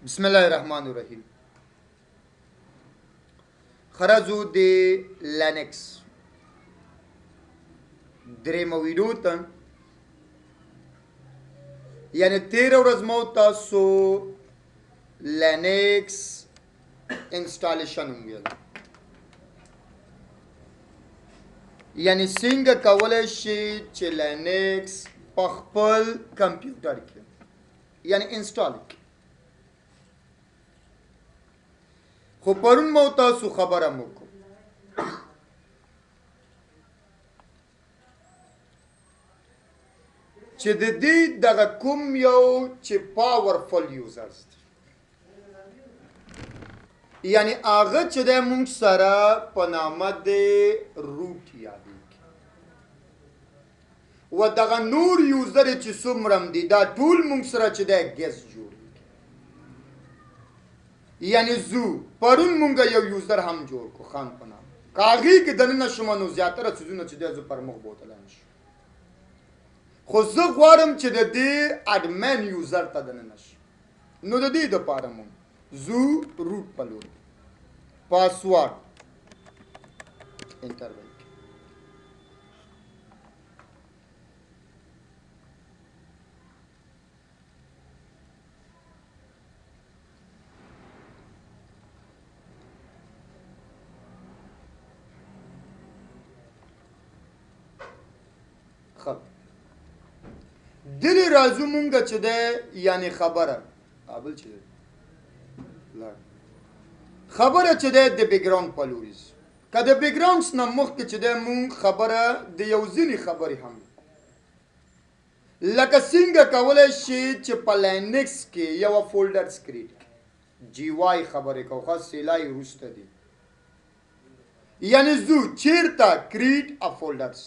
بسم الله الرحمن الرحیم. خرجو دی لینکس درېمه ویډیو ته، یعنی 13 ورځ مو تاسو لینکس انسټالیشن ویل، یعنی څنګه کولای شي چې لینکس په خپل کمپیوټر کې یعنی انسټال کړئ. خو پرون مو تاسو خبره وکړو چې د دې دغه کوم یو چې پاورفل یوزرز یعنی هغه چې د موږ سره په نامه د روټ یادېږي و دغه نور یوزر چې څومره دي دا ټول موږ سره چې د ګیس جوړ یعنی زو پرون مونږ یو یوزر هم جوړ کو خان په نام کاغی کې دنه شمه نو زیاتره څه چې د زو پر مخ بوتلان شي، خو زه غواړم چې د دې اډمن یوزر ته دنه نشي. نو د دې د پاره مونږ زو روټ پلور پاسورډ انټر وکړئ. دلی رازو مونږه چې ده یعنی خبره قابل چې ده خبره چې ده د بیکګراوند پلوریز که د بیکګراوندز نه مخکې چې ده مونږ خبره د یو ځینې خبرې هم لکه څنګه کولی شي چې په لینکس کې یوه فولډر سکریټ جی وای خبرې کوو خاص سیلای وروسته دي یعنی زو چیرته کریټ ا فولډرز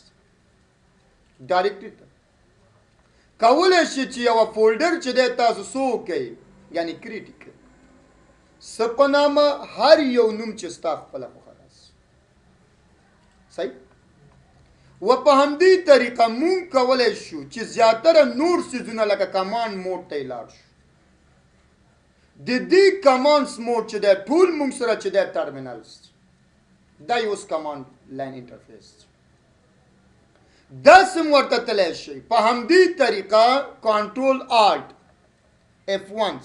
ډایرکټلی ته کولی شي چې یوه فولډر چې دی تاسو سو کوئ یعنی کریټ کړئ څه په نامه هر یو نوم چې ستا خپله خوښه راسي. صحیح و په همدې طریقه مونږ کولی شو چې زیاتره نور څیزونه لکه کمانډ موډ ته یې لاړ شو. د دې کمانډز موډ چې دی ټول مونږ سره چې دی ټرمینلز دا یې اوس کمانډ لاین انټرفیس دا سم ورته تللی شي په همدې طریقه کنټرول آلټ F1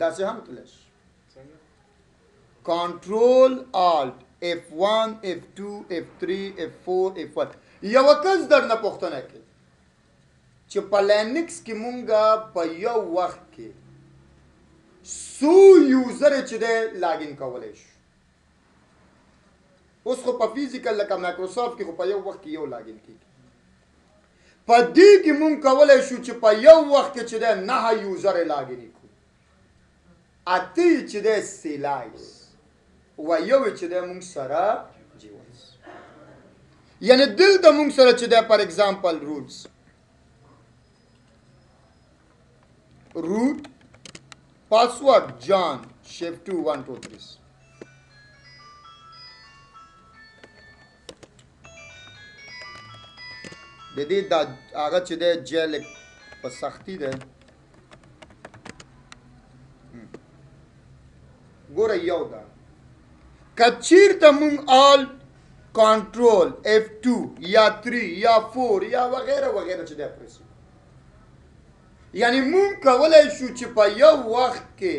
داسې هم تللی شي کنټرول آلټ F1 F2 F3 F4 F1. یوه کس درنه پوښتنه کوي چې په لینکس کې مونږه په یو وخت کې څو یوزر چې دی لاګین کولی شو. اوس خو په فیزیکل لکه مایکروسافټ کې خو په یو وخت کې یو لاګین کېږي، په دې کې مونږ کولی شو چې په یو وخت کې چې دی 9 یوزر لاګین کړو، 8 چې دی سیلایز و یو چې دی مونږ سره جیوز. یعنی دلته مونږ سره چې دی پر اگزامپل روټس روټ پاسورډ جان شیفټ 2 1 2 3 د دې دا هغه چې دی جیل په سختي دی ګوره یو ده که چیرته مونږ آل کنټرول F2 یا 3 یا 4 یا وغیره وغیره چې دی پرېس یعنی مونږ کولی شو چې په یو وخت کې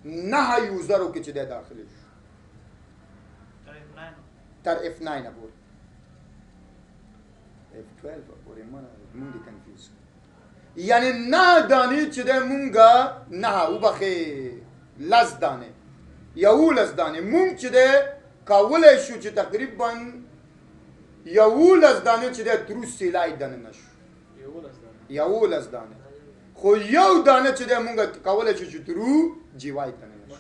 9 یوزرو کې چې دی داخلی شو تر F9 پورې F12 پورې مونږ دې کنفیوز یعنی 9 دانې چې دی مونږه 9 وبخې 10 دانې 11 دانې مونږ چې دی کولی شو چې تقریبا 11 دانې چې دی ترو سیلای دننه شو 11 دانې خو یو دانه چې دی مونږ کولی شو چې ترو جی وای دننه شو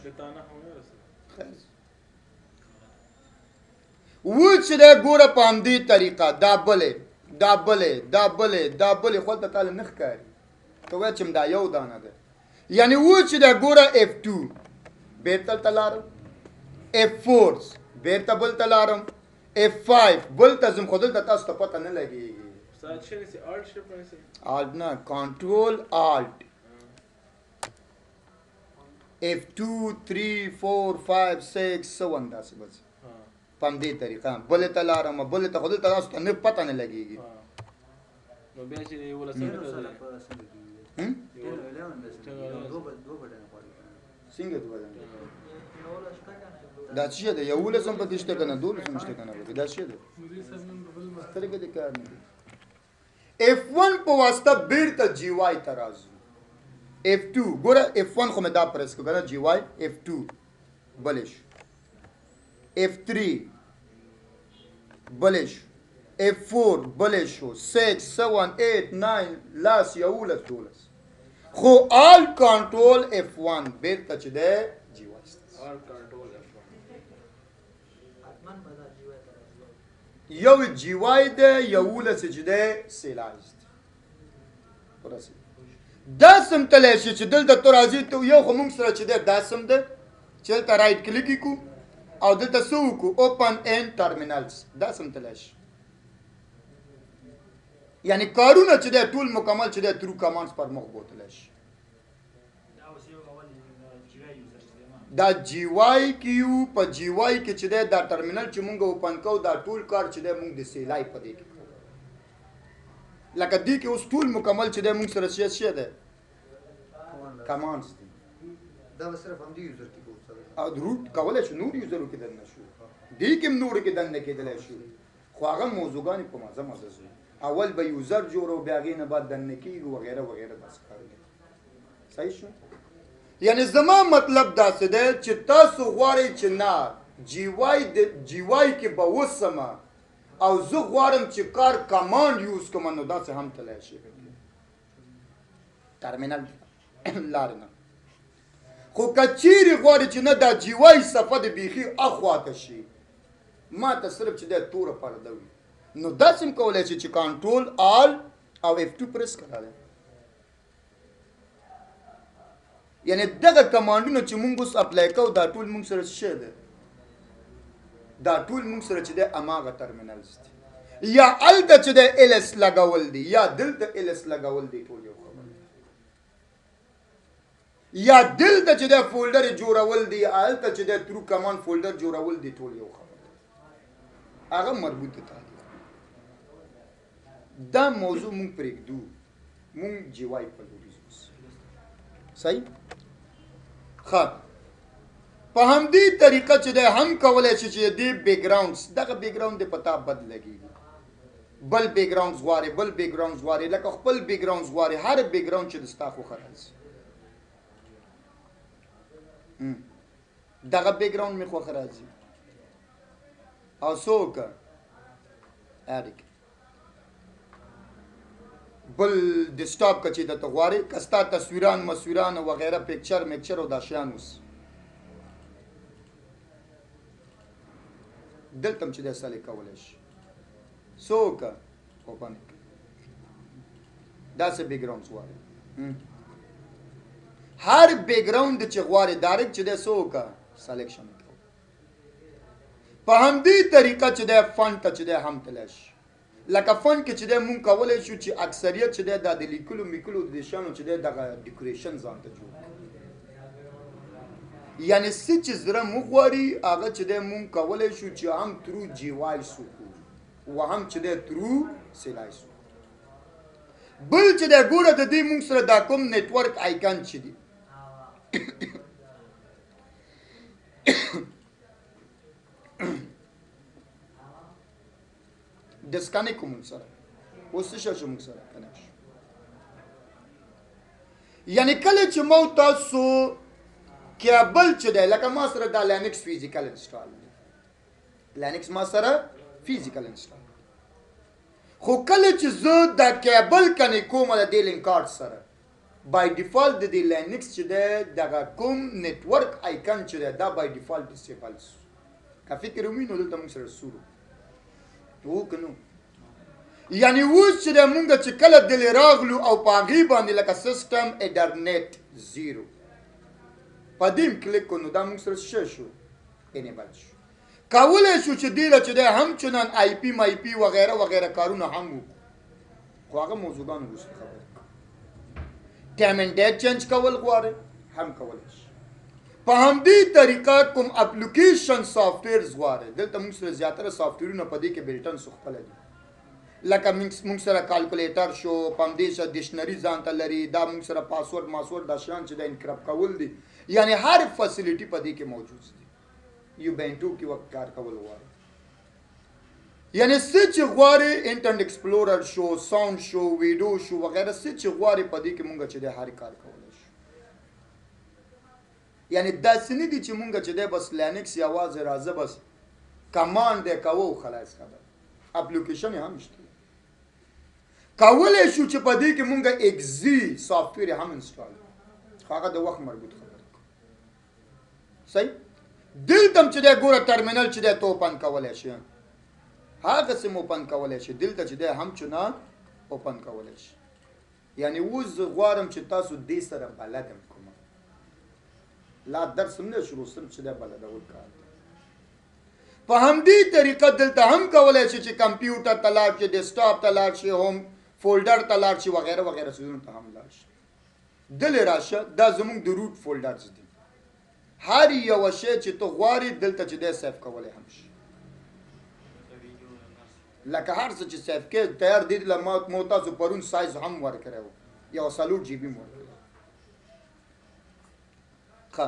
و چې دی ګوره په همدې طریقه دا بلې خو هلته تاله نه ښکاري ته وایه چې دا یو دانه ده یعنی و چې دی ګوره F2 بیرته هلته لاړم F4 بیرته بلته لاړم F5 بلته ځم خو دلته تاسو ته پته نه لګېږي alt نه کنټرول alt F2 3 4 5 6 7 داسې بس پم دې طریقه بل ته لارم بل ته خود ته تاسو ته نه پته نه لګيږي نو بیا چې ولسمه څنګه دوه دا څه ده یو لسم پته شته کنه دوه لسم شته کنه دا څه ده طریقه دې کار نه F1 په واسطه بیرته GY ترازو F2 ګوره F1 خو مې دا پرس کو کنه GY F2 بلش F3 بلش F4 بلش 6 7 8 9 لاس یولس دولس خو all control F1 بیرته چې ده GY all control F1 یو GY ده یولس چې ده سیلایزد پرس دا سم تلای شي چې دلته تو راځي ته یو خو موږ سره چې دا سم ده چې دلته رائټ کلیک کو او دلته سو کو اوپن ان ټرمینلز دا سم تلای شي یعنی کارونه چې د ټول مکمل چې د ترو کمانډز پر مخ بوتل شي دا جی وای کیو په جی وای کې چې دا ټرمینل چې مونږ اوپن کوو دا ټول کار چې د مونږ د سیلای په دی کې لکه دی کې اوس ټول مکمل چې د مونږ سره شي ده کمانډز دي دا صرف هم دی یوزر کې کوو او روټ کولای شو نور یوزرو کې دنه شو دی کې نور کې دنه کېدل شو خو هغه موضوعګان په مزه زو اول به یوزر جوړو بیا غینه بعد دنه کیږي وغیرہ وغیرہ بس کار صحیح شو یعنی زما مطلب دا څه ده چې تاسو غواړئ چې نه جی وای کې به وسمه او زه غواړم چې کار کمانډ یوز کوم نو دا څه هم تلای شي ټرمینل لارنه خو کچيري غواړي چې نه دا جی وای صفه د بیخي اخواته شي ما ته صرف چې د تور پرده وي نو دا سم کولای شي چې کنټرول آل او F2 پرس کړه یعنی دغه کمانډونه چې مونږ اوس اپلای کوو دا ټول مونږ سره شي ده دا ټول مونږ سره چې د اماغه ټرمینلز دي یا الته چې د LS لګول دي یا دلته LS لګول دي ټول یو خبر یا دلته چې د فولډر جوړول دي الته چې د ترو کمانډ فولډر جوړول دي ټول یو خبر هغه مربوطه ده دا موضوع مونږ پرېږدو مونږ جی وای په لوري صحیح ښه په همدې طریقه چې د هم کولای شي چې د بیک ګراوندز دغه بیک ګراوند د پتا بد لګي بل بیک ګراوندز غواړي بل بیک ګراوندز غواړي لکه خپل بیک ګراوندز غواړي هر بیک ګراوند چې د ستا خو خرڅ دغه بیک ګراوند می خو خرڅ او څوک اډیک بل ډیسکټاپ کچې د تغواري کستا تصویران مسویران وغیرہ پکچر میکچر او دا شیان اوس دلته چې د سالي کولای شي څوک اوپن دا څه بیک ګراوند غواړي هر بیک ګراوند چې غواړي ډایرکټ چې د څوک سلیکشن کوي په همدې طریقه چې د فونټ ته چې د هم تلش لکه فون کې چې د مونږ کولای شو چې اکثریت چې د لیکلو میکلو د شانو چې دغه ډیکوریشن ځان ته جوړ یعنی څه چې زره مو غواړي هغه چې د مونږ کولای شو چې هم ترو جی وای سو او هم چې د ترو سلای سو بل چې د ګوره د دې مونږ سره دا کوم نتورک آیکن چې دی ډسکنیکټ کوم سره اوس څه شو موږ سره کنه یعنی کله چې مو تاسو کیبل چې دی لکه ما سره دا لینکس فزیکل انسټال دی لینکس ما سره فزیکل انسټال خو کله چې زه دا کیبل کنه کوم د لینک کارت سره بای ډیفالت د لینکس چې دی دغه کوم نتورک آیکن چې دی دا بای ډیفالت ډیسیبل کا فکر ومنو دلته موږ سره سورو وکنو یعنی اوس چې د مونږ چې کله دل راغلو او پاغي باندې لکه سیستم انټرنیټ 0 پدیم کلیک کو نو دا موږ سره شو انیبل شو کولای شو چې دیره چې د هم چنان آی پی مای پی وغیرہ وغیرہ کارونه هم خو هغه موضوعګانو وروسته خبرې ټایم اینډ ډیټ چینج کول غواړئ هم کولی شي په همدې طریقه کوم اپلیکیشن سافټویرز غواړئ دلته موږ سره زیاتره سافټویرونه په دې کې بلټن سو خپله دي لکه موږ سره کالکولیټر شو په همدې سره ډکشنري ځان ته لري دا موږ سره پاسورډ ماسورډ دا شیان چې د انکرپټ کول دي یعنی هر فیسیلیټي په دې کې موجود دي یو بینټو کې وخت کار کول غواړي یعنی څه چې غواړي انټرنیټ ایکسپلورر شو ساوند شو ویډیو شو وغیرہ څه چې غواړي په دې کې مونږ چې د هر کار کولی شو یعنی داسې نه دي چې مونږ چې د بس لینکس یوازې راځه بس کمانډ دی کوو خلاص خبر اپلیکیشن هم شته کولی شو چې په دې کې مونږ اگزي سافټویر هم انسټال هغه د وخت مربوط خبره صحیح دلته چې د ګوره ټرمینل چې د اوپن کولی شي هغه سم اوپن کولی شي دلته چې د هم چونه اوپن کولی شي یعنی اوس غواړم چې تاسو دې سره بلدم کوم لا درس نه شروع سم چې د بلدول کار په همدې طریقه دلته هم کولی شي چې کمپیوټر ته لاړ شي ډیسکټاپ ته لاړ شي هوم فولډر ته لاړ شي وغیرہ وغیرہ څیزونو ته هم لاړ شي دلې راشه دا زموږ د روټ فولډرز دي هر یو شی چې ته غواړې دلته چې دی سیف کولی هم شي لکه هر څه چې سیف کې تیار دی له مو تاسو پرون سایز هم ورکړی و یو 40 جی بي مو ښه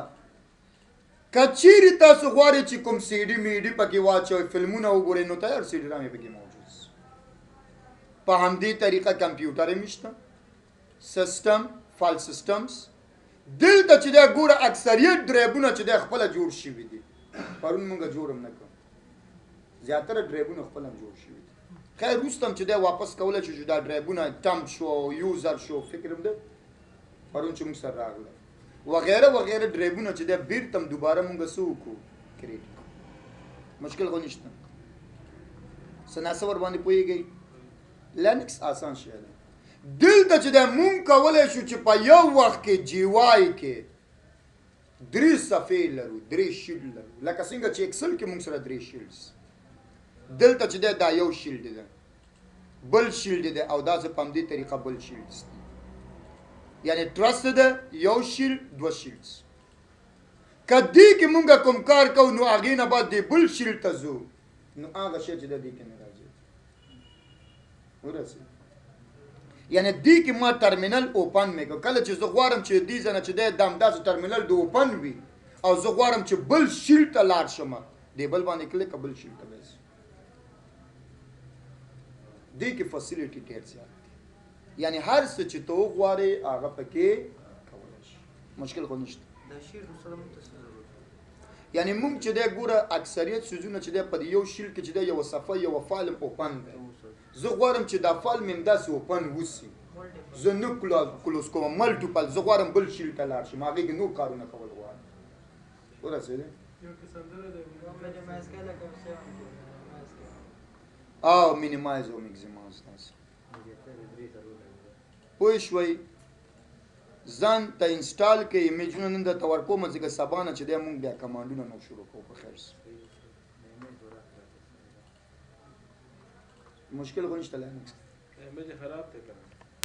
که چیرې تاسو غواړئ چې کوم سی ډي میډي پکې واچوئ فلمونه وګورئ نو تیار سی ډي هم یې پکې موجود په همدې طریقه کمپیوټر هم شته سیسټم فایل سیسټمز دلته چې دا ګوره اکثریت ډرایبونه چې دا خپله جوړ شوي دي پرون مونږ جوړ هم نه کړو زیاتره ډرایبونه خپل هم جوړ شوي دي خیر وروسته هم چې دا واپس کولی شو چې دا ډرایبونه ټمپ شو یوزر شو فکر هم ده پرون چې مونږ سره راغله وغیره وغیره ډرایبونه چې دا بیرته هم دوباره مونږ څه وکړو کریټ مشکل خو نشته څه ناڅه ورباندې پوهېږئ لینکس آسان شی دی دلته چې دا مونږ کولی شو چې په یو وخت کې جی وای کې 3 صفحې لرو 3 شیلډ لرو لکه څنګه چې ایکسل کې مونږ سره 3 شیلډز دلته چې دا یو شیلډ دی بل شیلډ دی او داسې په همدې طریقه بل شیلډز دي یعنی ټرسټ ده یو شیلډ 2 شیلډز که دې کې مونږ کوم کار کوو نو هغې نه بعد دې بل شیلډ ته ځو نو هغه شی چې د دې کې نه راځي ورسېد یعنی دې کې ما ټرمینل اوپن مې کړ کله چې زه غواړم چې دې ځای نه چې دی دا همداسې ټرمینل د اوپن وي او زه غواړم چې بل شیلډ ته لاړ شم دې بل باندې کلیک بل شیلډ ته وځي دې کې فیسیلیټي ډېر زیات دي یعنی هر څه چې ته وغواړې هغه پکې کولی شي مشکل خو نشته یعنی مونږ چې دی ګوره اکثریت څیزونه چې دی په یو شیلډ کې چې دی یوه صفحه یوه فایل اوپن دی زه غواړم چې دا فایل مې همداسې اوپن وسي زه نه کلوز کوم ملټیپل زه غواړم بل شیلډ ته لاړ شم هغې کې نور کارونه کول غواړم ورسېدې او مینیمایز او میکزیمایز تاسو پوه شوئ ځان ته انسټال کړئ ایمیجونه نن درته ورکوم ځکه سبا نه چې دی مونږ بیا کمانډونه نو شروع کوو په خیر مشکل خو نشته لینکس ایمیج خراب دی کنه